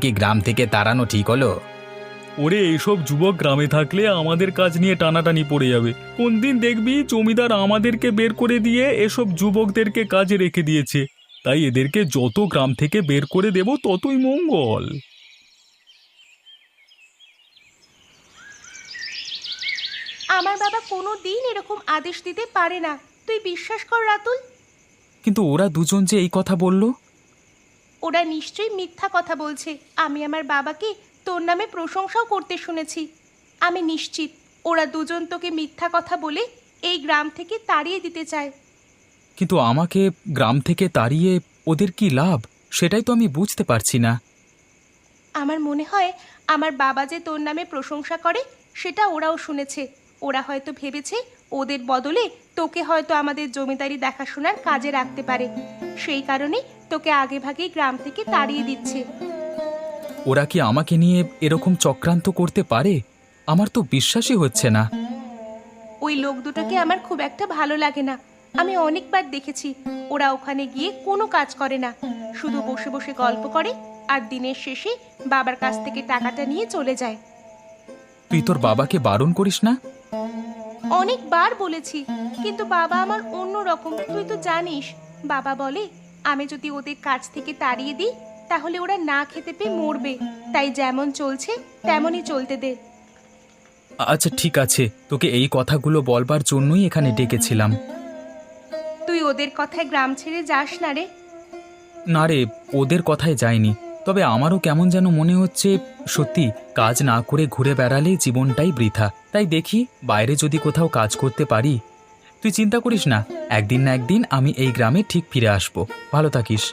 কি গ্রাম থেকে তাড়ানো ঠিক হলো? ওরে, এইসব যুবক গ্রামে থাকলে আমাদের কাজ নিয়ে টানাটানি পড়ে যাবে। কোন দিন দেখবি জমিদার আমাদেরকে বের করে দিয়ে এসব যুবকদেরকে কাজে রেখে দিয়েছে। তাই এদেরকে যত গ্রাম থেকে বের করে দেব ততই মঙ্গল। আমার বাবা কোনো দিন এরকম আদেশ দিতে পারে না, তুই বিশ্বাস কর রাতুল। কিন্তু ওরা দুজন যে এই কথা বলল। ওরা নিশ্চয়ই মিথ্যা কথা বলছে। আমি আমার বাবাকে তোর নামে প্রশংসাও করতে শুনেছি। আমি নিশ্চিত ওরা দুজন তোকে মিথ্যা কথা বলে এই গ্রাম থেকে তাড়িয়ে দিতে চায়। কিন্তু আমাকে গ্রাম থেকে তাড়িয়ে ওদের কি লাভ, সেটাই তো আমি বুঝতে পারছি না। আমার মনে হয় আমার বাবা যে তোর নামে প্রশংসা করে সেটা ওরাও শুনেছে। ওরা হয়তো ভেবেছে ওদের বদলে তোকে হয়তো আমাদের জমিদারি দেখাশোনার কাজে রাখতে পারে, সেই কারণে তোকে আগেভাগেই গ্রাম থেকে তাড়িয়ে দিচ্ছে। ওরা কি আমাকে নিয়ে এরকম চক্রান্ত করতে পারে? আমার তো বিশ্বাসই হচ্ছে না। ওই লোক দুটোকে আমার খুব একটা ভালো লাগে না। আমি অনেকবার দেখেছি ওরা ওখানে গিয়ে কোনো কাজ করে না, শুধু বসে বসে গল্প করে আর দিনের শেষে বাবার কাছ থেকে টাকাটা নিয়ে চলে যায়। তুই তোর বাবাকে বারণ করিস না? অনেকবার বলেছি, কিন্তু বাবা আমার অন্য রকম, তুই তো জানিস। বাবা বলে আমি যদি ওদের কাছ থেকে তাড়িয়ে দিই তাহলে ওরা না খেতে পেয়ে মরবে, তাই যেমন চলছে তেমনই চলতে দে। আচ্ছা ঠিক আছে, তোকে এই কথাগুলো বলবার জন্যই এখানে ডেকেছিলাম। তুই ওদের কথায় গ্রাম ছেড়ে যাস না রে। না রে, ওদের কথায় যায়নি, তবে আমারও কেমন যেন মনে হচ্ছে সত্যি কাজ না করে ঘুরে বেড়ালে জীবনটাই বৃথা। তাই দেখি বাইরে যদি কোথাও কাজ করতে পারি। তুই চিন্তা করিস না, একদিন না একদিন আমি এই গ্রামে ঠিক ফিরে আসব। ভালো থাকিস।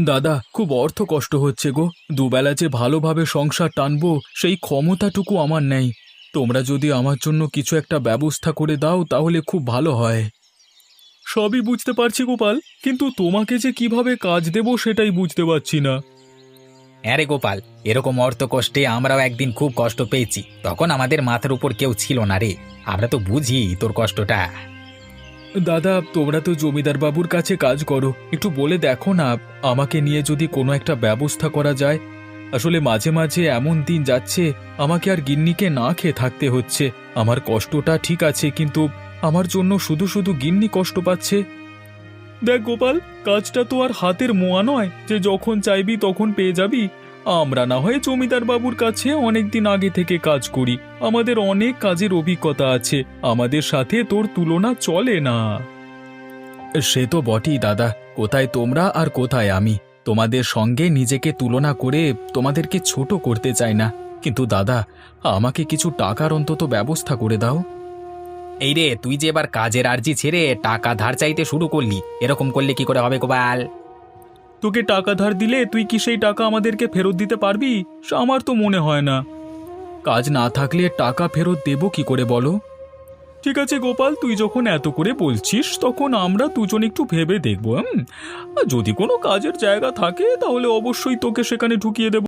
দাদা, খুব অর্থ কষ্ট হচ্ছে গো। দুবেলা যে ভালোভাবে সংসার টানবো সেই ক্ষমতাটুকু আমার নেই। তোমরা যদি আমার জন্য কিছু একটা ব্যবস্থা করে দাও তাহলে খুব ভালো হয়। সবই বুঝতে পারছি গোপাল, কিন্তু তোমাকে যে কিভাবে কাজ দেব সেটাই বুঝতে পারছি না। হ্যাঁ রে গোপাল, এরকম অর্থ কষ্টে আমরাও একদিন খুব কষ্ট পেয়েছি, তখন আমাদের মাথার উপর কেউ ছিল না রে। আমরা তো বুঝি তোর কষ্টটা। দাদা, তোমরা তো জমিদার বাবুর কাছে কাজ করো, একটু বলে দেখো না আমাকে নিয়ে যদি কোনো একটা ব্যবস্থা করা যায়। আসলে মাঝে মাঝে এমন দিন যাচ্ছে আমাকে আর গিন্নিকে না খেয়ে থাকতে হচ্ছে। আমার কষ্টটা ঠিক আছে, কিন্তু আমার জন্য শুধু শুধু গিন্নি কষ্ট পাচ্ছে। দেখ গোপাল, কাজটা তো আর হাতের মোয়া নয় যে যখন চাইবি তখন পেয়ে যাবি। আমরা না হয় জমিদার বাবুর কাছে অনেক দিন আগে থেকে কাজ করি, আমাদের অনেক কাজের অভিজ্ঞতা আছে, আমাদের সাথে তোর তুলনা চলে না। সে তো বটেই দাদা, কোথায় তোমরা আর কোথায় আমি। তোমাদের সঙ্গে নিজেকে তুলনা করে তোমাদেরকে ছোট করতে চাই না, কিন্তু দাদা আমাকে কিছু টাকার অন্তত ব্যবস্থা করে দাও। এই রে, তুই যে এবার কাজের আর্জি ছেড়ে টাকা ধার চাইতে শুরু করলি, এরকম করলে কি করে হবে গোপাল? তোকে টাকা ধার দিলে তুই কি সেই টাকা আমাদেরকে ফেরত দিতে পারবি? আমার তো মনে হয় না। কাজ না থাকলে টাকা ফেরত দেব কি করে বলো? ঠিক আছে গোপাল, তুই যখন এত করে বলছিস তখন আমরা দুজন একটু ভেবে দেখব। যদি কোনো কাজের জায়গা থাকে তাহলে অবশ্যই তোকে সেখানে ঢুকিয়ে দেব।